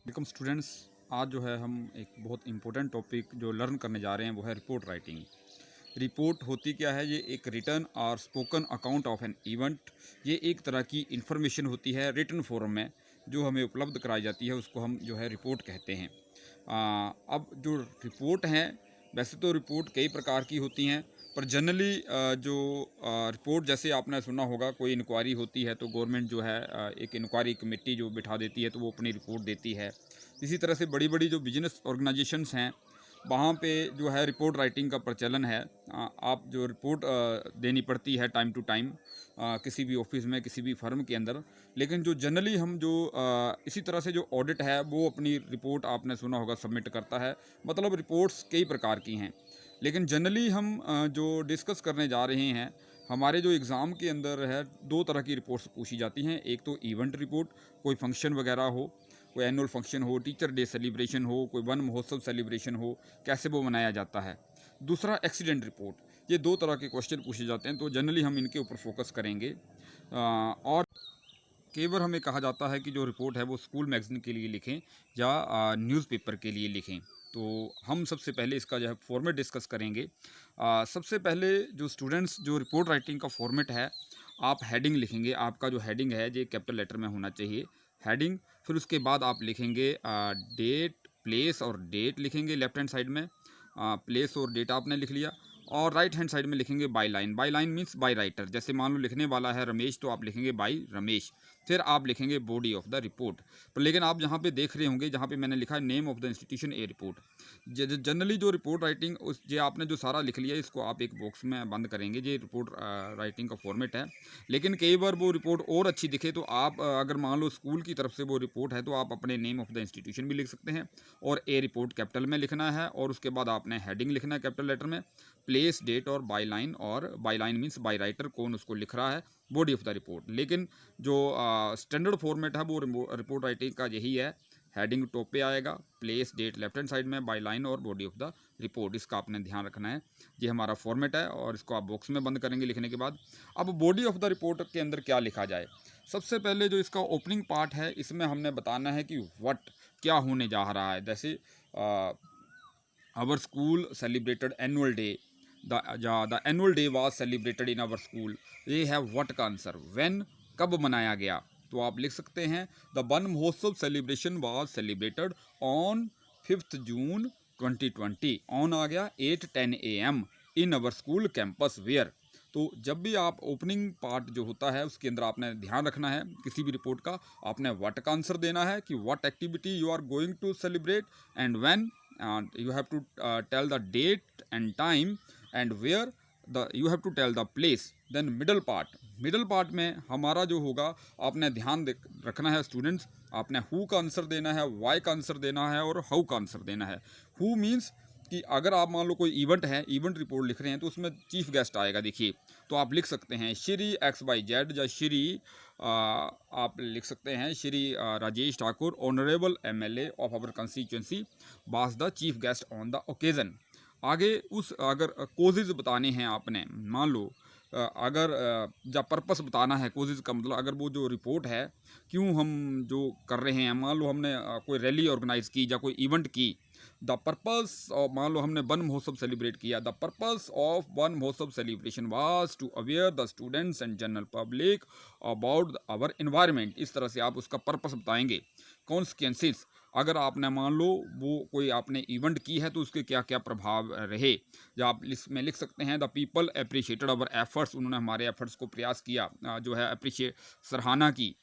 Welcome students. आज जो है हम एक बहुत इम्पोर्टेंट टॉपिक जो लर्न करने जा रहे हैं वो है रिपोर्ट राइटिंग। रिपोर्ट होती क्या है? ये एक रिटन और spoken account of an event. ये एक तरह की इंफॉर्मेशन होती है रिटन फॉर्म में जो हमें उपलब्ध कराई जाती है, उसको हम जो है रिपोर्ट कहते हैं। अब जो रिपोर्ट हैं, वैसे तो रिपोर्ट कई प्रकार की होती हैं, पर जनरली जो रिपोर्ट, जैसे आपने सुना होगा कोई इंक्वायरी होती है तो गवर्नमेंट जो है एक इंक्वायरी कमेटी जो बिठा देती है तो वो अपनी रिपोर्ट देती है। इसी तरह से बड़ी बड़ी जो बिजनेस ऑर्गेनाइजेशंस हैं, वहाँ पे जो है रिपोर्ट राइटिंग का प्रचलन है। आप जो रिपोर्ट देनी पड़ती है टाइम टू टाइम किसी भी ऑफिस में, किसी भी फर्म के अंदर। लेकिन जो जनरली हम जो इसी तरह से जो ऑडिट है वो अपनी रिपोर्ट, आपने सुना होगा, सबमिट करता है। मतलब रिपोर्ट्स कई प्रकार की हैं, लेकिन जनरली हम जो डिस्कस करने जा रहे हैं, हमारे जो एग्ज़ाम के अंदर है, दो तरह की रिपोर्ट्स पूछी जाती हैं। एक तो इवेंट रिपोर्ट, कोई फंक्शन वगैरह हो, कोई एनुअल फंक्शन हो, टीचर डे सेलिब्रेशन हो, कोई वन महोत्सव सेलिब्रेशन हो, कैसे वो मनाया जाता है। दूसरा एक्सीडेंट रिपोर्ट। ये दो तरह के क्वेश्चन पूछे जाते हैं, तो जनरली हम इनके ऊपर फोकस करेंगे। और कई बार हमें कहा जाता है कि जो रिपोर्ट है वो स्कूल मैगज़ीन के लिए लिखें या न्यूज़पेपर के लिए लिखें। तो हम सबसे पहले इसका जो है फॉर्मेट डिस्कस करेंगे। सबसे पहले जो स्टूडेंट्स, जो रिपोर्ट राइटिंग का फॉर्मेट है, आप हेडिंग लिखेंगे। आपका जो हेडिंग है ये कैपिटल लेटर में होना चाहिए, हेडिंग। फिर उसके बाद आप लिखेंगे डेट, प्लेस और डेट लिखेंगे लेफ्ट हैंड साइड में। प्लेस और डेट आपने लिख लिया, और राइट हैंड साइड में लिखेंगे by line. By line means by writer. जैसे मान लो लिखने वाला है रमेश, तो आप लिखेंगे बाय रमेश। फिर आप लिखेंगे बॉडी ऑफ द रिपोर्ट। पर लेकिन आप जहाँ पे देख रहे होंगे, जहाँ पे मैंने लिखा है name of the institution A report. Generally जो रिपोर्ट राइटिंग, उस जे आपने जो सारा लिख लिया, इसको आप एक बॉक्स में बंद करेंगे। ये रिपोर्ट राइटिंग का फॉर्मेट है। लेकिन कई बार वो रिपोर्ट और अच्छी दिखे तो आप अगर मान लो स्कूल की तरफ से वो रिपोर्ट है, तो आप अपने नेम ऑफ द इंस्टीट्यूशन भी लिख सकते हैं, और ए रिपोर्ट कैपिटल में लिखना है, और उसके बाद आपने हेडिंग लिखना है कैपिटल लेटर में, प्लेस, डेट और बाय लाइन। और by line means by writer, कौन उसको लिख रहा है, बॉडी ऑफ द रिपोर्ट। लेकिन जो स्टैंडर्ड फॉर्मेट है वो रिपोर्ट राइटिंग का यही है। हेडिंग टॉप पे आएगा, place, date left hand side में, बाय लाइन और बॉडी ऑफ द रिपोर्ट। इसका आपने ध्यान रखना है। ये हमारा फॉर्मेट है, और इसको आप बॉक्स में बंद करेंगे लिखने के बाद। अब बॉडी ऑफ द रिपोर्ट के अंदर क्या लिखा जाए? सबसे पहले जो इसका ओपनिंग पार्ट है, इसमें हमने बताना है कि व्हाट, क्या होने जा रहा है। जैसे our school celebrated annual day, the annual day was celebrated in our school। ये है what का आंसर। when, कब मनाया गया, तो आप लिख सकते हैं the Van Mahotsav celebration was celebrated on 5th June 2020। On आ गया 8:10 AM in our school campus where. तो जब भी आप ओपनिंग पार्ट जो होता है उसके अंदर आपने ध्यान रखना है किसी भी रिपोर्ट का, आपने व्हाट का आंसर देना है कि what activity you are going to celebrate, and when you have to tell the date and time, and where the you have to tell the place। then middle part में हमारा जो होगा, आपने ध्यान रखना है स्टूडेंट्स। आपने हु का आंसर देना है, वाई का आंसर देना है, और हाउ का आंसर देना है। हु मीन्स कि अगर आप मान लो कोई इवेंट है, इवेंट रिपोर्ट लिख रहे हैं, तो उसमें चीफ गेस्ट आएगा। देखिए, तो आप लिख सकते हैं श्री XYZ, या श्री आप लिख सकते हैं Shri Rajesh Thakur, honourable MLA of our constituency, was the chief guest on the occasion. आगे उस अगर कोजेज बताने हैं आपने, मान लो अगर जब पर्पस बताना है, कोजेज का मतलब अगर वो जो रिपोर्ट है क्यों हम जो कर रहे हैं, मान लो हमने कोई रैली ऑर्गेनाइज की या कोई इवेंट की। द पर्पस ऑफ, मान लो हमने वन महोत्सव सेलिब्रेट किया, the purpose of Van Mahotsav celebration was to aware the students and general public about our environment. इस तरह से आप उसका पर्पस बताएंगे। कॉन्सिक्वेंसेस, अगर आपने मान लो वो कोई आपने इवेंट की है तो उसके क्या क्या प्रभाव रहे, या आप इसमें लिख सकते हैं the people appreciated our efforts. उन्होंने हमारे एफर्ट्स को प्रयास किया, जो है अप्रिशिएट, सराहना की।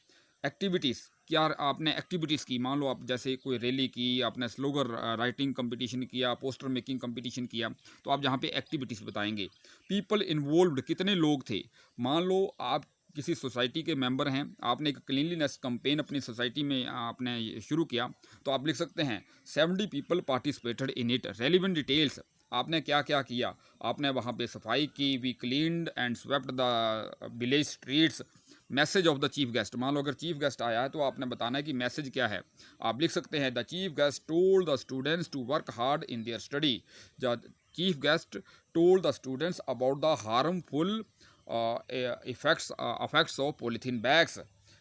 एक्टिविटीज़, क्या आपने एक्टिविटीज़ की, मान लो आप जैसे कोई रैली की, आपने स्लोगन राइटिंग कंपटीशन किया, पोस्टर मेकिंग कंपटीशन किया, तो आप जहाँ पे एक्टिविटीज़ बताएंगे। पीपल इन्वॉल्व्ड, कितने लोग थे, मान लो आप किसी सोसाइटी के मेंबर हैं, आपने एक क्लीनलीनेस कैंपेन अपनी सोसाइटी में आपने शुरू किया, तो आप लिख सकते हैं 70 people participated in it. Relevant details, आपने क्या क्या किया, आपने वहाँ पे सफाई की, we cleaned and swept the village streets. Message of the chief guest, मान लो अगर चीफ गेस्ट आया है तो आपने बताना है कि मैसेज क्या है। आप लिख सकते हैं the chief guest told the students to work hard in their study. The chief guest told the students about the harmful effects of polythene bags.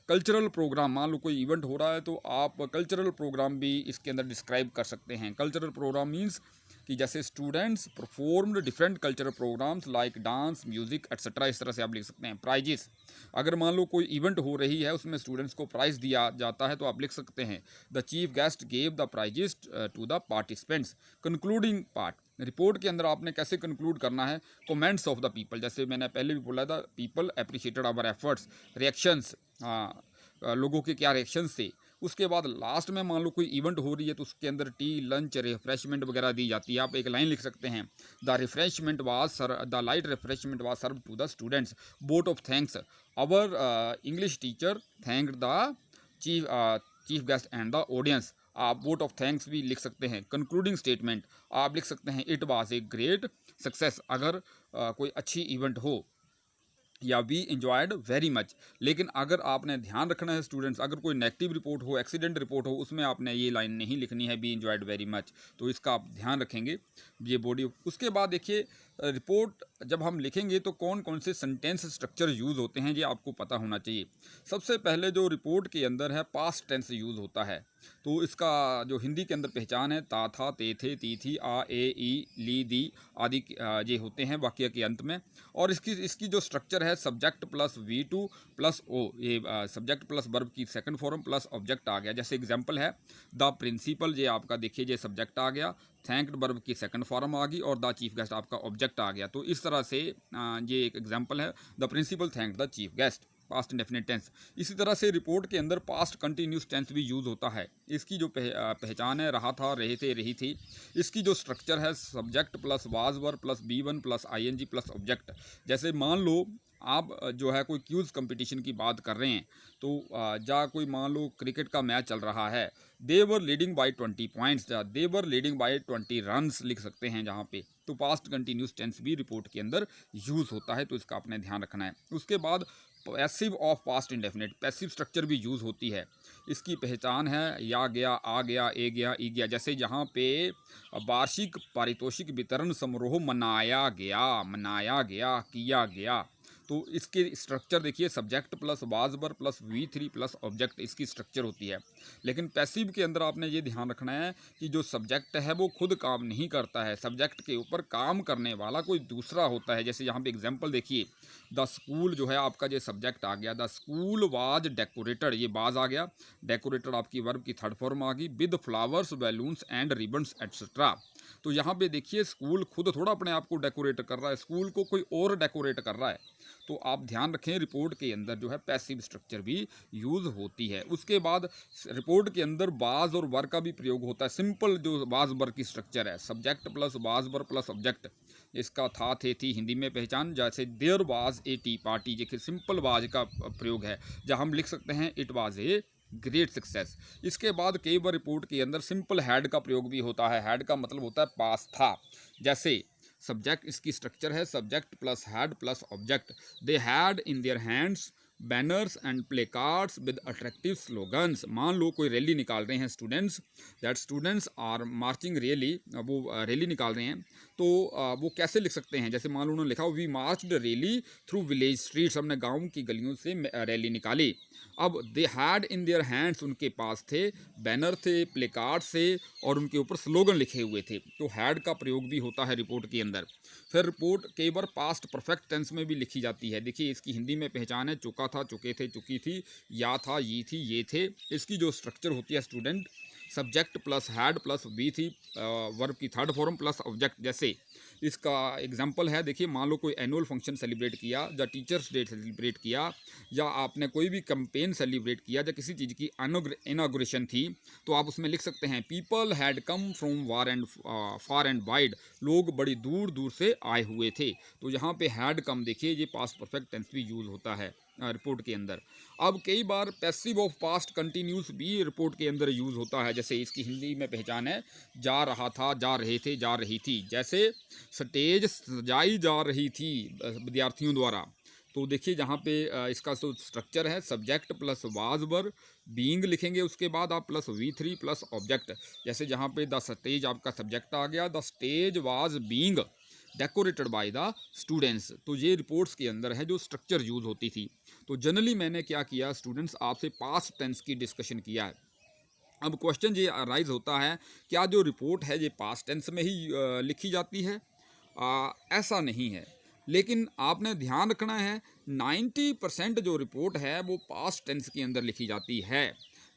Cultural programme, मान लो कोई इवेंट हो रहा है तो आप कल्चरल प्रोग्राम भी इसके अंदर डिस्क्राइब कर सकते हैं। कल्चरल प्रोग्राम मीन्स कि जैसे students performed different cultural programmes like dance, music etcetera, इस तरह से आप लिख सकते हैं। प्राइजेस, अगर मान लो कोई इवेंट हो रही है उसमें स्टूडेंट्स को प्राइज दिया जाता है तो आप लिख सकते हैं the chief guest gave the prizes to the participants. Concluding part, report के अंदर आपने कैसे कंक्लूड करना है, कमेंट्स ऑफ द पीपल, जैसे मैंने पहले भी बोला था, people appreciated our efforts, reactions, लोगों के क्या रिएक्शंस थे। उसके बाद लास्ट में मान लो कोई इवेंट हो रही है तो उसके अंदर टी, लंच, रिफ्रेशमेंट वगैरह दी जाती है। आप एक लाइन लिख सकते हैं, the refreshment was the light refreshment was serve to the students, vote of thanks, our English teacher thanked the chief guest and the audience. आप वोट ऑफ थैंक्स भी लिख सकते हैं। कंक्लूडिंग स्टेटमेंट आप लिख सकते हैं, it was a great success, अगर कोई अच्छी इवेंट हो, या वी इंजॉयड वेरी मच। लेकिन अगर आपने ध्यान रखना है स्टूडेंट्स, अगर कोई नेगेटिव रिपोर्ट हो, एक्सीडेंट रिपोर्ट हो, उसमें आपने ये लाइन नहीं लिखनी है, वी इंजॉयड वेरी मच, तो इसका आप ध्यान रखेंगे ये बॉडी। उसके बाद देखिए रिपोर्ट जब हम लिखेंगे तो कौन कौन से सेंटेंस स्ट्रक्चर यूज़ होते हैं ये आपको पता होना चाहिए। सबसे पहले जो रिपोर्ट के अंदर है पास्ट टेंस यूज़ होता है, तो इसका जो हिंदी के अंदर पहचान है, ता था, ते थे, ती थी, आ, ए, ई, ली, दी आदि ये होते हैं वाक्य के अंत में। और इसकी जो स्ट्रक्चर है subject plus V2 plus O, ये सब्जेक्ट प्लस वर्ब की सेकंड फॉर्म प्लस ऑब्जेक्ट आ गया। जैसे एग्जांपल है द प्रिंसिपल, ये आपका देखिए ये सब्जेक्ट आ गया, थैंक्ड वर्ब की सेकंड फॉर्म आ गई, और द चीफ गेस्ट आपका ऑब्जेक्ट आ गया। तो इस तरह से ये एक एग्जांपल है, the principal thanked the chief guest, past indefinite tense. इसी तरह से रिपोर्ट के अंदर पास्ट कंटिन्यूस टेंस भी यूज़ होता है। इसकी जो पहचान है, रहा था, रहे थे, रही थी। इसकी जो स्ट्रक्चर है subject plus was verb plus B1 plus ING plus object. जैसे मान लो आप जो है कोई क्यूज़ कंपटीशन की बात कर रहे हैं, तो जा कोई मान लो क्रिकेट का मैच चल रहा है, दे वर लीडिंग बाई 20 पॉइंट्स, या दे वर लीडिंग बाई 20 रन्स लिख सकते हैं जहाँ पे। तो पास्ट कंटिन्यूस टेंस भी रिपोर्ट के अंदर यूज़ होता है, तो इसका आपने ध्यान रखना है। उसके बाद passive of past indefinite, passive structure भी यूज़ होती है। इसकी पहचान है या गया, आ गया, ए गया, ई गया। जैसे यहाँ पे वार्षिक पारितोषिक वितरण समारोह मनाया गया, किया गया। तो इसके स्ट्रक्चर देखिए, subject plus was verb plus V3 plus object, इसकी स्ट्रक्चर होती है। लेकिन पैसिव के अंदर आपने ये ध्यान रखना है कि जो सब्जेक्ट है वो खुद काम नहीं करता है, सब्जेक्ट के ऊपर काम करने वाला कोई दूसरा होता है। जैसे यहाँ पे एग्जांपल देखिए, द स्कूल जो है आपका जो सब्जेक्ट आ गया, द स्कूल वाज डेकोरेटेड, ये बाज आ गया, डेकोरेटेड आपकी वर्ब की थर्ड फॉर्म आ गई, with flowers, balloons and ribbons etcetera. तो यहाँ पे देखिए स्कूल खुद थोड़ा अपने आप को डेकोरेट कर रहा है, स्कूल को कोई और डेकोरेट कर रहा है। तो आप ध्यान रखें रिपोर्ट के अंदर जो है पैसिव स्ट्रक्चर भी यूज़ होती है। उसके बाद रिपोर्ट के अंदर वाज और वर का भी प्रयोग होता है। सिंपल जो वाज वर की स्ट्रक्चर है, subject plus was were plus object, इसका था, थे, थी हिंदी में पहचान। जैसे there was a tea party, देखिए सिंपल वाज का प्रयोग है, जहाँ हम लिख सकते हैं it was a great success. इसके बाद कई बार रिपोर्ट के अंदर सिंपल हैड का प्रयोग भी होता है। हैड का मतलब होता है पास था। जैसे सब्जेक्ट, इसकी स्ट्रक्चर है subject plus had plus object, they had in their hands banners and play cards with attractive slogans. मान लो कोई रैली निकाल रहे हैं students, that students are marching rally, वो रैली निकाल रहे हैं, तो वो कैसे लिख सकते हैं। जैसे मान लो उन्होंने लिखा we marched rally through village streets, हमने गाँव की गलियों से रैली निकाली। अब they had in their hands, उनके पास थे बैनर थे, प्ले कार्ड थे, और उनके ऊपर स्लोगन लिखे हुए थे। तो हैड का प्रयोग भी होता है रिपोर्ट के अंदर। फिर रिपोर्ट कई बार पास्ट परफेक्ट टेंस में भी लिखी जाती है। देखिए इसकी हिंदी में पहचान है, चुका था, चुके थे, चुकी थी, या था, ये थी, ये थे। इसकी जो स्ट्रक्चर होती है student, subject plus had plus V3 verb की थर्ड फॉर्म प्लस ऑब्जेक्ट। जैसे इसका एग्जांपल है, देखिए मान लो कोई एनुअल फंक्शन सेलिब्रेट किया, या टीचर्स डे सेलिब्रेट किया, या आपने कोई भी कैंपेन सेलिब्रेट किया, या किसी चीज़ की इनॉग्रेशन थी, तो आप उसमें लिख सकते हैं people had come from far and wide, लोग बड़ी दूर दूर से आए हुए थे। तो यहाँ पे हैड कम देखिए ये पास्ट परफेक्ट टेंस भी यूज़ होता है रिपोर्ट के अंदर। अब कई बार पैसिव ऑफ पास्ट कंटिन्यूस भी रिपोर्ट के अंदर यूज़ होता है। जैसे इसकी हिंदी में पहचान है, जा रहा था, जा रहे थे, जा रही थी। जैसे स्टेज सजाई जा रही थी विद्यार्थियों द्वारा। तो देखिए जहाँ पे इसका जो स्ट्रक्चर है subject plus was were being लिखेंगे, उसके बाद आप प्लस V3 प्लस ऑब्जेक्ट। जैसे जहाँ पे द स्टेज आपका सब्जेक्ट आ गया, the stage was being decorated by the students. तो ये रिपोर्ट्स के अंदर है जो स्ट्रक्चर यूज़ होती थी। तो जनरली मैंने क्या किया स्टूडेंट्स, आपसे पास्ट टेंस की डिस्कशन किया है। अब क्वेश्चन ये अराइज होता है, क्या जो रिपोर्ट है ये पास्ट टेंस में ही लिखी जाती है? ऐसा नहीं है, लेकिन आपने ध्यान रखना है 90% जो रिपोर्ट है वो पास्ट टेंस के अंदर लिखी जाती है।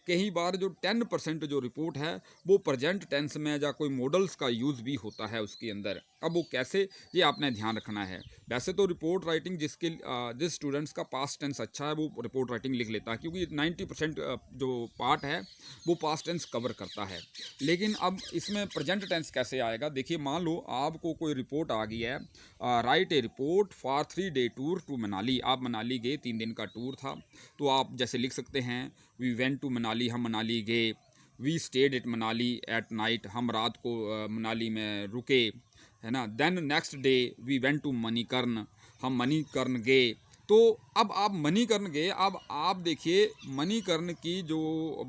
कई बार जो 10% जो रिपोर्ट है वो प्रेजेंट टेंस में या कोई मॉडल्स का यूज़ भी होता है उसके अंदर। अब वो कैसे, ये आपने ध्यान रखना है। वैसे तो रिपोर्ट राइटिंग जिस स्टूडेंट्स का पास्ट टेंस अच्छा है वो रिपोर्ट राइटिंग लिख लेता है, क्योंकि 90% जो पार्ट है वो पास्ट टेंस कवर करता है। लेकिन अब इसमें प्रेजेंट टेंस कैसे आएगा? देखिए, मान लो आपको कोई रिपोर्ट आ गई है, write a report for 3-day tour to Manali. आप मनाली गए, 3 दिन का टूर था। तो आप जैसे लिख सकते हैं, वी वेंट टू मनाली, हम मनाली गए। We stayed at Manali at night, हम रात को मनाली में रुके, है ना। Then next day we went to Manikaran, हम मणिकर्ण गए। तो अब आप मणिकर्ण गए, अब आप देखिए मणिकर्ण की जो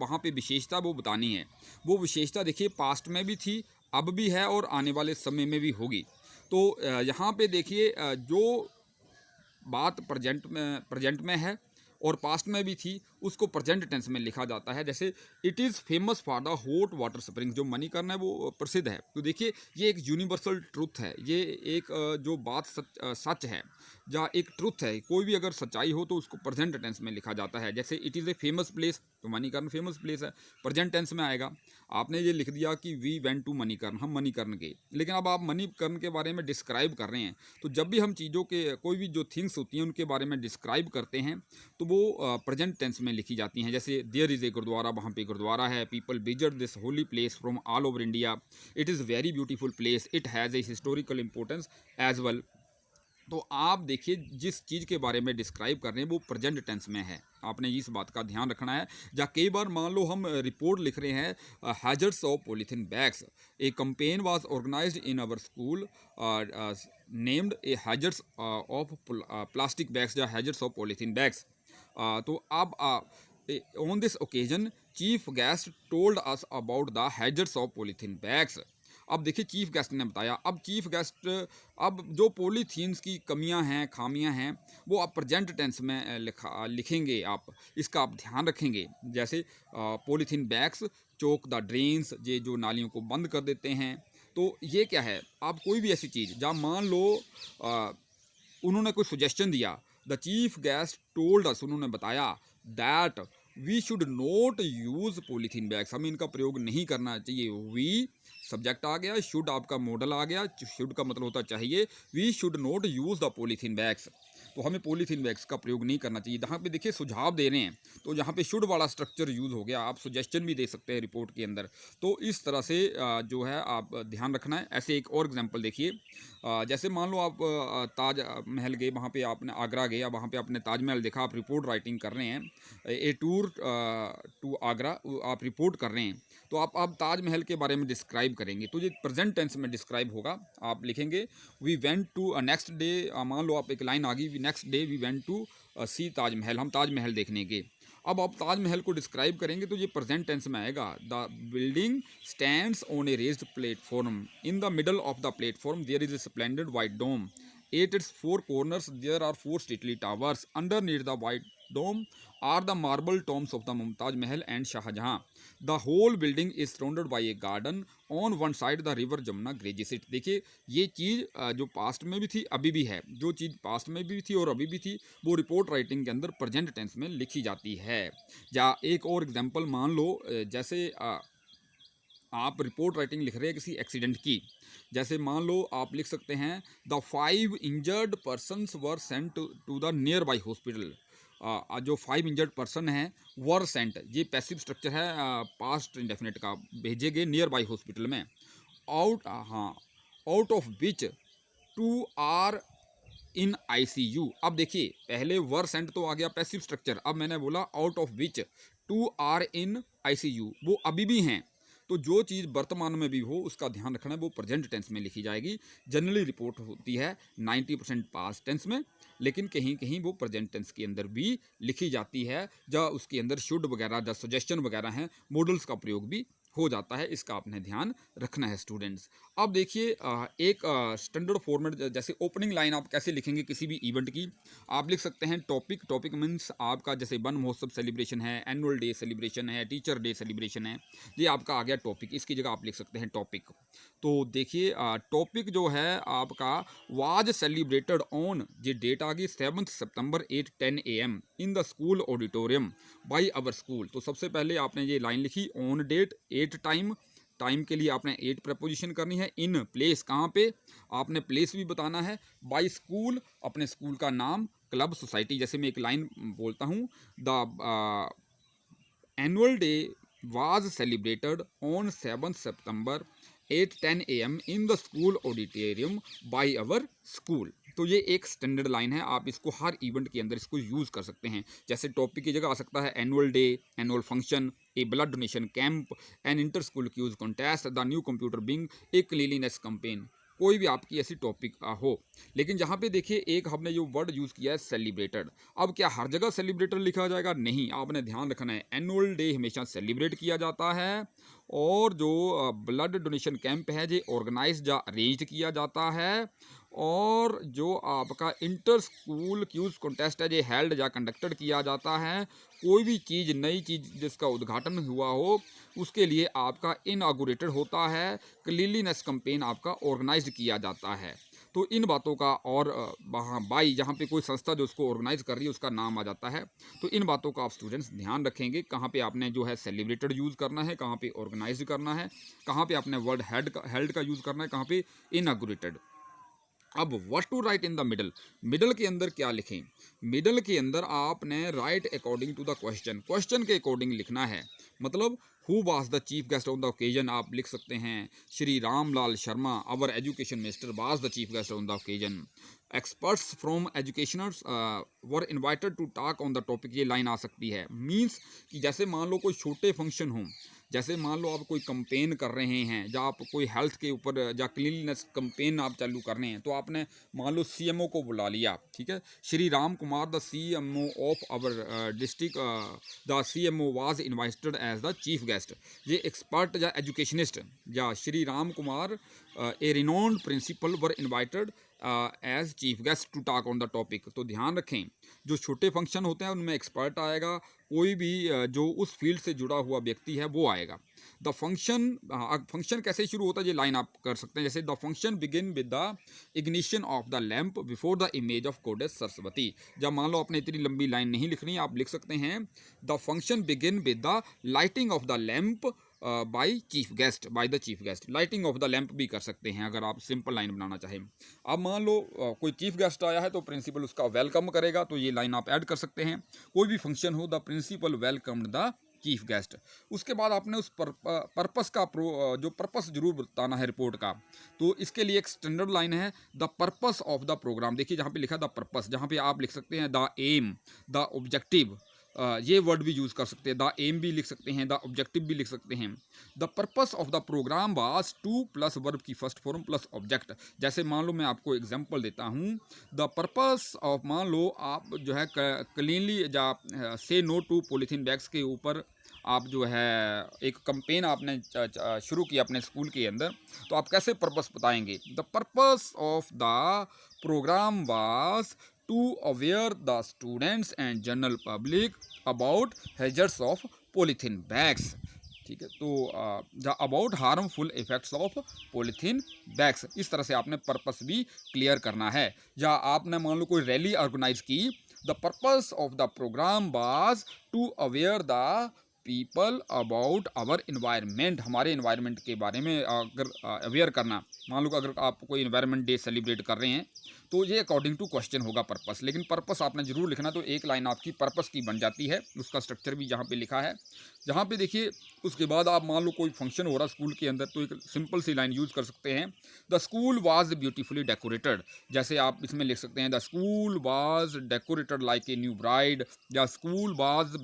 वहाँ पे विशेषता वो बतानी है। वो विशेषता देखिए पास्ट में भी थी, अब भी है और आने वाले समय में भी होगी। तो यहाँ पे देखिए जो बात प्रेजेंट में है और पास्ट में भी थी, उसको प्रेजेंट टेंस में लिखा जाता है। जैसे it is famous for the hot water spring, जो मणिकर्ण है वो प्रसिद्ध है। तो देखिए ये एक यूनिवर्सल ट्रुथ है, ये एक जो बात सच है, या एक ट्रुथ है। कोई भी अगर सच्चाई हो तो उसको प्रेजेंट टेंस में लिखा जाता है। जैसे it is a famous place, तो मणिकर्ण फेमस प्लेस है, प्रेजेंट टेंस में आएगा। आपने ये लिख दिया कि वी वेंट टू मणिकर्ण, हम मणिकर्ण गए, लेकिन अब आप मणिकर्ण के बारे में डिस्क्राइब कर रहे हैं। तो जब भी हम चीज़ों के कोई भी जो थिंग्स होती हैं उनके बारे में डिस्क्राइब करते हैं तो वो प्रेजेंट टेंस में लिखी जाती हैं। जैसे देयर इज़ ए गुरुद्वारा, वहाँ पे गुरुद्वारा है। People visit this holy place from all over India, it is very beautiful place, it has a historical importance as well. तो आप देखिए जिस चीज़ के बारे में डिस्क्राइब कर रहे हैं वो प्रेजेंट टेंस में है, आपने इस बात का ध्यान रखना है। या कई बार मान लो हम रिपोर्ट लिख रहे हैं, hazards of polythene bags, a campaign was organised in our school named a hazards of plastic bags या हैजर्ड्स ऑफ पॉलीथीन बैग्स। तो अब on this occasion chief guest told us about the hazards of polythene bags. अब देखिए chief guest ने बताया। अब chief guest, अब जो पॉलीथीन्स की कमियां हैं, खामियां हैं, वो आप प्रेजेंट टेंस में लिखेंगे। आप इसका आप ध्यान रखेंगे। जैसे polythene bags choke the drains, ये जो नालियों को बंद कर देते हैं। तो ये क्या है, आप कोई भी ऐसी चीज़, जहाँ मान लो उन्होंने कोई सजेशन दिया, the chief guest told us, उन्होंने बताया that we should not use polythene bags, हमें इनका प्रयोग नहीं करना चाहिए। वी सब्जेक्ट आ गया, शुड आपका मॉडल आ गया, शुड का मतलब होता चाहिए। We should not use the polythene bags, तो हमें पॉलीथीन बैग्स का प्रयोग नहीं करना चाहिए। जहाँ पे देखिए सुझाव दे रहे हैं तो यहाँ पे शुड वाला स्ट्रक्चर यूज़ हो गया। आप सजेशन भी दे सकते हैं रिपोर्ट के अंदर। तो इस तरह से जो है आप ध्यान रखना है। ऐसे एक और एग्जांपल देखिए, जैसे मान लो आप ताज महल गए, वहाँ पे आपने आगरा गए, वहाँ पे आपने ताजमहल देखा, आप रिपोर्ट राइटिंग कर रहे हैं, ए टूर टू आगरा आप रिपोर्ट कर रहे हैं। तो आप ताजमहल के बारे में डिस्क्राइब करेंगे, तो ये प्रेजेंट टेंस में डिस्क्राइब होगा। आप लिखेंगे we went to next day, मान लो आप एक लाइन आ गई, next day we went to see Taj Mahal, हम ताजमहल देखने गए। अब आप ताजमहल को डिस्क्राइब करेंगे तो ये प्रेजेंट टेंस में आएगा। The building stands on a raised platform, in the middle of the platform there is a splendid white dome, at its four corners there are four stately towers, underneath the white dome are the marble tombs of the Mumtaz Mahal and Shah Jahan. The whole building is surrounded by a garden. On one side the river Jamuna graces it. देखिए ये चीज़ जो past में भी थी अभी भी है, जो चीज़ पास्ट में भी थी और अभी भी थी वो रिपोर्ट राइटिंग के अंदर प्रेजेंट टेंस में लिखी जाती है। या एक और एग्जांपल मान लो, जैसे आप रिपोर्ट राइटिंग लिख रहे हैं किसी एक्सीडेंट की। जैसे मान लो आप लिख सकते हैं the 5 injured persons were sent to the nearby hospital. जो 5 इंजर्ड पर्सन हैं वर सेंट, ये पैसिव स्ट्रक्चर है पास्ट इंडेफिनिट का, भेजे गए नियर बाई हॉस्पिटल में। Out of which 2 are in ICU। अब देखिए पहले वर सेंट तो आ गया पैसिव स्ट्रक्चर, अब मैंने बोला out of which 2 are in ICU, वो अभी भी हैं। तो जो चीज़ वर्तमान में भी हो उसका ध्यान रखना है, वो प्रेजेंट टेंस में लिखी जाएगी। जनरली रिपोर्ट होती है 90% पास्ट टेंस में, लेकिन कहीं कहीं वो प्रेजेंट टेंस के अंदर भी लिखी जाती है, जहाँ उसके अंदर शुड वगैरह, जो सजेशन वगैरह हैं, मॉडल्स का प्रयोग भी हो जाता है, इसका आपने ध्यान रखना है स्टूडेंट्स। अब देखिए एक स्टैंडर्ड फॉर्मेट जैसे ओपनिंग लाइन आप कैसे लिखेंगे किसी भी इवेंट की, आप लिख सकते हैं टॉपिक। टॉपिक मीन्स आपका जैसे वन महोत्सव सेलिब्रेशन है, एनुअल डे सेलिब्रेशन है, टीचर डे सेलिब्रेशन है, ये आपका आ गया टॉपिक। इसकी जगह आप लिख सकते हैं टॉपिक। तो देखिए टॉपिक जो है आपका वाज सेलिब्रेटेड ऑन, ये डेट आ गई 7 सितंबर 8:10 AM in the school auditorium by our school. तो सबसे पहले आपने ये लाइन लिखी ऑन डेट, 8 टाइम, टाइम के लिए आपने 8 प्रपोजिशन करनी है, इन प्लेस कहाँ पे, आपने प्लेस भी बताना है, बाई स्कूल अपने स्कूल का नाम, क्लब सोसाइटी। जैसे मैं एक लाइन बोलता हूँ, the annual day was celebrated on 7 September 8:10 AM in the school auditorium by our school. तो ये एक स्टैंडर्ड लाइन है, आप इसको हर इवेंट के अंदर इसको यूज़ कर सकते हैं। जैसे टॉपिक की जगह आ सकता है annual day, annual function, a blood donation camp, an inter school quiz contest, the new computer wing, a cleanliness campaign, कोई भी आपकी ऐसी टॉपिक हो। लेकिन जहाँ पे देखिए एक हमने जो वर्ड यूज़ किया है सेलिब्रेटेड, अब क्या हर जगह सेलिब्रेटेड लिखा जाएगा? नहीं, आपने ध्यान रखना है एनुअल डे हमेशा सेलिब्रेट किया जाता है, और जो ब्लड डोनेशन कैंप है ये ऑर्गेनाइज या अरेंज किया जाता है, और जो आपका इंटर स्कूल क्यूज कॉन्टेस्ट है ये हेल्ड या कंडक्टेड किया जाता है। कोई भी चीज़, नई चीज़ जिसका उद्घाटन हुआ हो उसके लिए आपका इनॉग्रेटेड होता है, क्लीनलीनेस कैंपेन आपका ऑर्गेनाइज किया जाता है। तो इन बातों का, और वहाँ बाई जहाँ पे कोई संस्था जो उसको ऑर्गेनाइज कर रही है उसका नाम आ जाता है। तो इन बातों का आप स्टूडेंट्स ध्यान रखेंगे, कहाँ पे आपने जो है सेलिब्रेटेड यूज़ करना है, कहाँ पे ऑर्गेनाइज करना है, कहाँ पे आपने वर्ड हेल्ड का यूज़ करना है, कहाँ पे इनॉग्रेटेड। अब what to write in the middle, middle के अंदर क्या लिखें? मिडल के अंदर आपने write according to the question, question के अकॉर्डिंग लिखना है। मतलब who was the chief guest on the occasion, आप लिख सकते हैं Shri Ramlal Sharma, our education minister was the chief guest on the occasion, experts from educationers were invited to talk on the topic, ये line आ सकती है। मीन्स कि जैसे मान लो कोई छोटे फंक्शन हों, जैसे मान लो आप कोई कंपेन कर रहे हैं, या आप कोई हेल्थ के ऊपर या क्लीनलीनेस कंपेन आप चालू कर रहे हैं, तो आपने मान लो सीएमओ को बुला लिया, ठीक है, Shri Ram Kumar the CMO of our district, the CMO was invited as the chief guest. ये एक्सपर्ट या एजुकेशनिस्ट या Shri Ram Kumar a renowned principal were invited as chief guest to talk on the topic. तो ध्यान रखें, जो छोटे फंक्शन होते हैं उनमें एक्सपर्ट आएगा, कोई भी जो उस फील्ड से जुड़ा हुआ व्यक्ति है वो आएगा। द फंक्शन, फंक्शन कैसे शुरू होता है ये लाइन आप कर सकते हैं, जैसे the function begin with the ignition of the lamp before the image of goddess Saraswati. जब मान लो आपने इतनी लंबी लाइन नहीं लिखनी, आप लिख सकते हैं the function begin with the lighting of the lamp by chief guest, by the chief guest. Lighting of the lamp भी कर सकते हैं अगर आप सिंपल लाइन बनाना चाहें। अब मान लो कोई चीफ गेस्ट आया है तो प्रिंसिपल उसका वेलकम करेगा, तो ये लाइन आप ऐड कर सकते हैं। कोई भी फंक्शन हो, the principal welcomed the chief guest. उसके बाद आपने उस पर्पस का जो पर्पस जरूर बताना है रिपोर्ट का। तो इसके लिए एक स्टैंडर्ड लाइन है, the purpose of the programme. देखिए जहाँ पे लिखा द पर्पस, जहाँ पे आप लिख सकते हैं द एम, द ऑब्जेक्टिव, ये वर्ड भी यूज़ कर सकते हैं, द एम भी लिख सकते हैं, द ऑब्जेक्टिव भी लिख सकते हैं। The purpose of the programme was to plus verb की फर्स्ट फॉर्म प्लस ऑब्जेक्ट। जैसे मान लो मैं आपको एग्जांपल देता हूँ, द पर्पस ऑफ, मान लो आप जो है क्लीनली या से नो टू पॉलीथीन बैग्स के ऊपर आप जो है एक कंपेन आपने शुरू किया अपने स्कूल के अंदर, तो आप कैसे पर्पस बताएंगे? The purpose of the programme was to aware the students and general public about hazards of polythene bags. ठीक है, तो the about harmful effects of polythene bags, इस तरह से आपने पर्पस भी क्लियर करना है। या आपने मान लो कोई रैली ऑर्गेनाइज की, the purpose of the programme was to aware the people about our environment, हमारे इन्वायरमेंट के बारे में अगर अवेयर करना। मान लो अगर आप कोई इन्वायरमेंट डे सेलिब्रेट कर रहे हैं तो ये अकॉर्डिंग टू क्वेश्चन होगा पर्पस, लेकिन पर्पस आपने जरूर लिखना। तो एक लाइन आपकी पर्पस की बन जाती है, उसका स्ट्रक्चर भी जहाँ पे लिखा है। जहाँ पे देखिए उसके बाद आप मान लो कोई फंक्शन हो रहा है स्कूल के अंदर, तो एक सिंपल सी लाइन यूज़ कर सकते हैं, the school was beautifully decorated. जैसे आप इसमें लिख सकते हैं the school was decorated like a new bride, या school was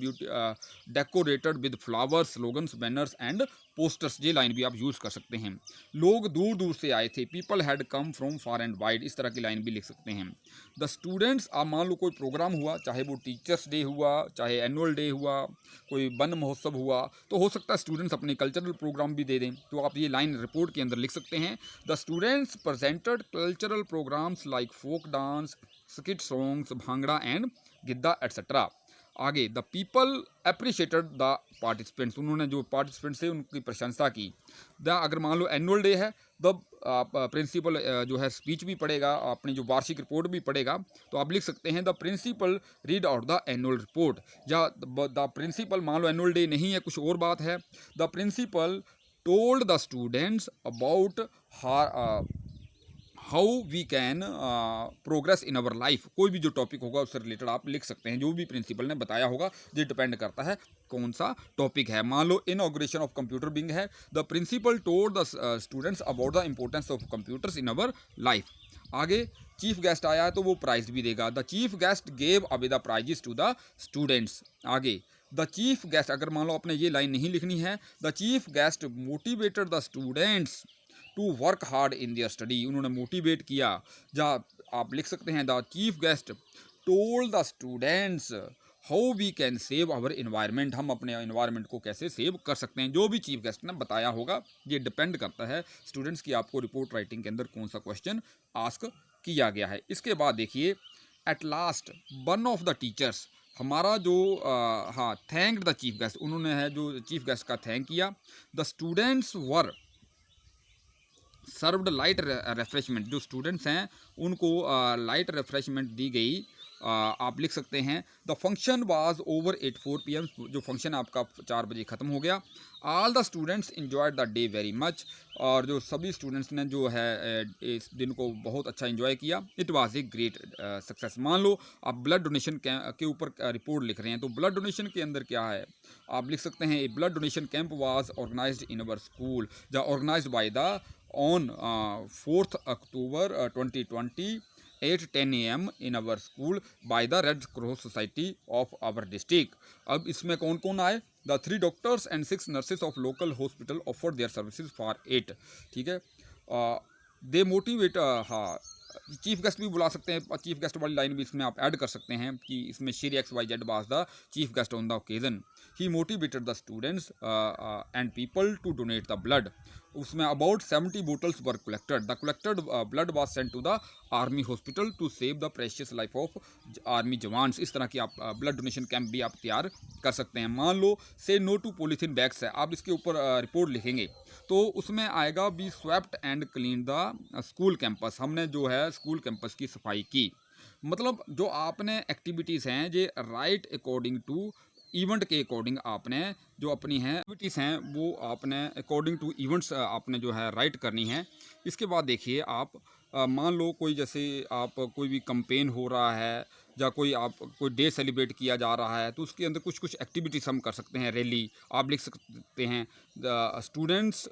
decorated with flowers, slogans, banners and posters, ये लाइन भी आप यूज़ कर सकते हैं। लोग दूर दूर से आए थे, people had come from far and wide, इस तरह की लाइन भी लिख सकते हैं। द स्टूडेंट्स, आप मान लो कोई प्रोग्राम हुआ, चाहे वो टीचर्स डे हुआ, चाहे एनुअल डे हुआ, कोई वन महोत्सव हुआ, तो हो सकता है स्टूडेंट्स अपने कल्चरल प्रोग्राम भी दे दें, तो आप ये लाइन रिपोर्ट के अंदर लिख सकते हैं। The students presented cultural programmes like folk dance, skit songs, bhangra and giddha etcetera. आगे, the people appreciated the participants, उन्होंने जो पार्टिसिपेंट्स थे उनकी प्रशंसा की। द, अगर मान लो एनुअल डे है, तो प्रिंसिपल जो है स्पीच भी पढ़ेगा, अपनी जो वार्षिक रिपोर्ट भी पढ़ेगा, तो आप लिख सकते हैं the principal read out the annual report, या द प्रिंसिपल, मान लो एनुअल डे नहीं है, कुछ और बात है, the principal told the students about how we can progress in our life, कोई भी जो टॉपिक होगा उससे रिलेटेड आप लिख सकते हैं, जो भी प्रिंसिपल ने बताया होगा, ये डिपेंड करता है कौन सा टॉपिक है। मान लो इनॉग्रेशन ऑफ कंप्यूटर बिंग है, the principal told the students about the importance of computers in our life. आगे, चीफ गेस्ट आया है तो वो प्राइज भी देगा, the chief guest gave away the prizes to the students. आगे, द चीफ गेस्ट, अगर मान लो आपने ये लाइन नहीं लिखनी है, the chief guest motivated the students to work hard in their study, उन्होंने मोटिवेट किया, जहाँ आप लिख सकते हैं the chief guest told the students how we can save our environment, हम अपने इन्वायरमेंट को कैसे सेव कर सकते हैं, जो भी चीफ गेस्ट ने बताया होगा, ये डिपेंड करता है स्टूडेंट्स की आपको रिपोर्ट राइटिंग के अंदर कौन सा क्वेश्चन आस्क किया गया है। इसके बाद देखिए, at last one of the teachers, हमारा जो हाँ, थैंक्ड द चीफ गेस्ट, उन्होंने है जो चीफ गेस्ट का थैंक किया। The students were served light refreshment, जो स्टूडेंट्स हैं उनको लाइट रिफ्रेशमेंट दी गई, आप लिख सकते हैं the function was over at 4 PM, जो फंक्शन आपका 4 बजे ख़त्म हो गया। All the students enjoyed the day very much, और जो सभी स्टूडेंट्स ने जो है इस दिन को बहुत अच्छा इन्जॉय किया। It was a great success. मान लो आप ब्लड डोनेशन के ऊपर रिपोर्ट लिख रहे हैं, तो ब्लड डोनेशन के अंदर क्या है, आप लिख सकते हैं a blood donation camp was organised in our school, the organized by the on 4th October 2020 8:10 AM in our school by the Red Cross Society of our district। अब इसमें कौन कौन आए, the 3 doctors and 6 nurses of local hospital offer their services for 8, ठीक है। दे motivate, हाँ, chief guest भी बुला सकते हैं, चीफ गेस्ट वाली लाइन भी इसमें आप ऐड कर सकते हैं कि इसमें Shri XYZ was the chief guest on the occasion. He motivated the students and people to donate the blood, उसमें about 70 bottles were collected, the collected blood was sent to the army hospital to save the precious life of army jawans. इस तरह की आप blood donation camp भी आप तैयार कर सकते हैं। मान लो से नो टू पॉलीथीन बैग्स है, आप इसके ऊपर रिपोर्ट लिखेंगे, तो उसमें आएगा we swept and clean the school campus, हमने जो है स्कूल कैंपस की सफाई की। मतलब जो आपने एक्टिविटीज़ हैं ये राइट अकॉर्डिंग टू इवेंट के अकॉर्डिंग आपने जो अपनी हैं एक्टिविटीज़ हैं वो आपने अकॉर्डिंग टू इवेंट्स आपने जो है राइट करनी है। इसके बाद देखिए आप मान लो कोई जैसे आप कोई भी कंपेन हो रहा है या कोई डे सेलिब्रेट किया जा रहा है, तो उसके अंदर कुछ कुछ एक्टिविटीज़ हम कर सकते हैं। रैली आप लिख सकते हैं, the students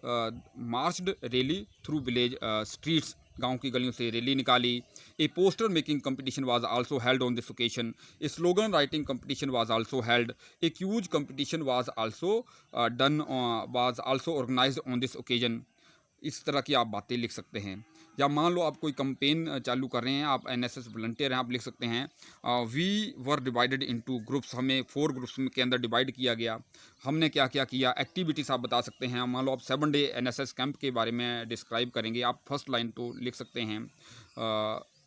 marched rally through village streets, गांव की गलियों से रैली निकाली। A poster making competition was also held on this occasion, a slogan writing competition was also held, a quiz competition was also organized on this occasion. इस तरह की आप बातें लिख सकते हैं। या मान लो आप कोई कंपेन चालू कर रहे हैं, आप NSS वॉलंटियर हैं, आप लिख सकते हैं we were divided into groups, हमें 4 ग्रुप्स के अंदर डिवाइड किया गया, हमने क्या क्या किया, एक्टिविटीज़ आप बता सकते हैं। मान लो आप 7 डे NSS कैंप के बारे में डिस्क्राइब करेंगे, आप फर्स्ट लाइन तो लिख सकते हैं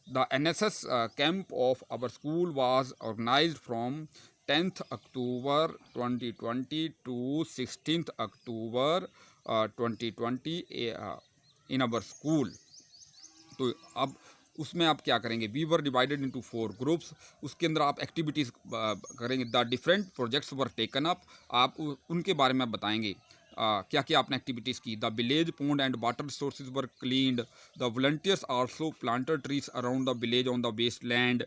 the NSS camp of our school was organised from 10th October 2020 to 16th October 2020 in our school. तो अब उसमें आप क्या करेंगे, we were divided into 4 groups, उसके अंदर आप एक्टिविटीज़ करेंगे। The different projects were taken up, आप उनके बारे में बताएंगे क्या क्या आपने एक्टिविटीज़ की। The village pond and water resources were cleaned, the volunteers also planted trees around the village on the waste land.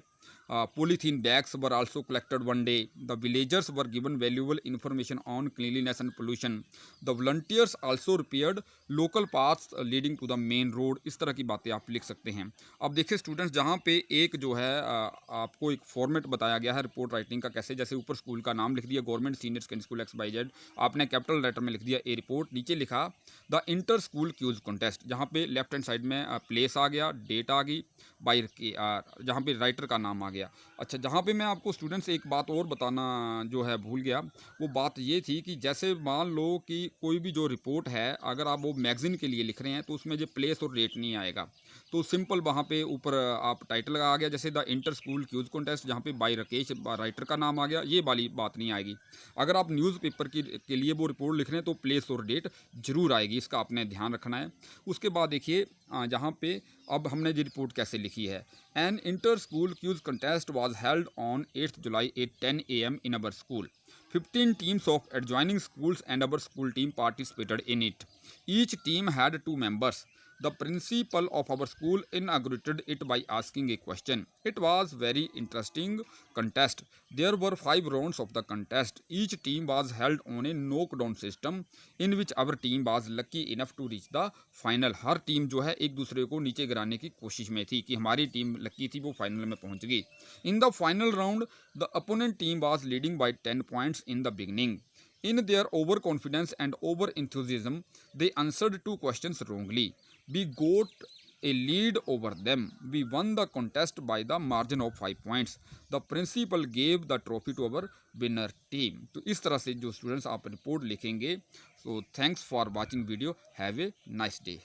polythene bags were also collected one day. The villagers were given valuable information on cleanliness and pollution. The volunteers also repaired local paths leading to the main road. इस तरह की बातें आप लिख सकते हैं। अब देखिए स्टूडेंट्स, जहाँ पे एक जो है आपको एक फॉर्मेट बताया गया है रिपोर्ट राइटिंग का, कैसे, जैसे ऊपर स्कूल का नाम लिख दिया government senior secondary school XYZ, आपने कैपिटल लेटर में लिख दिया ए रिपोर्ट, नीचे लिखा the inter school quiz contest, जहाँ पे लेफ्ट हैंड साइड में प्लेस आ गया, डेट आ गई, बाई जहाँ पे राइटर का नाम आ गया। अच्छा, जहाँ पे मैं आपको स्टूडेंट्स एक बात और बताना जो है भूल गया, वो बात ये थी कि जैसे मान लो कि कोई भी जो रिपोर्ट है अगर आप वो मैगजीन के लिए लिख रहे हैं तो उसमें जो प्लेस और डेट नहीं आएगा, तो सिंपल वहाँ पे ऊपर आप टाइटल आ गया, जैसे the inter school quiz contest, जहाँ पे बाई राकेश राइटर का नाम आ गया, ये वाली बात नहीं आएगी। अगर आप न्यूज़पेपर के लिए वो रिपोर्ट लिख रहे हैं तो प्लेस और डेट जरूर आएगी, इसका आपने ध्यान रखना है। उसके बाद देखिए जहाँ पे अब हमने ये रिपोर्ट कैसे लिखी है, an inter school quiz contest was held on 8th July at 10 AM in our school. 15 teams of adjoining schools and our school team participated in it. Each team had 2 members. The principal of our school inaugurated it by asking a question. It was very interesting contest. There were 5 rounds of the contest. Each team was held on a knockdown system in which our team was lucky enough to reach the final. Her team जो है एक दूसरे को नीचे गिराने की कोशिश में थी कि हमारी टीम लकी थी, वो फाइनल में पहुंच गई। In the final round, the opponent team was leading by 10 points in the beginning. In their overconfidence and over enthusiasm, they answered 2 questions wrongly. We got a lead over them. We won the contest by the margin of 5 points. The principal gave the trophy to our winner team. तो इस तरह से जो students आप report लिखेंगे। So thanks for watching video. Have a nice day.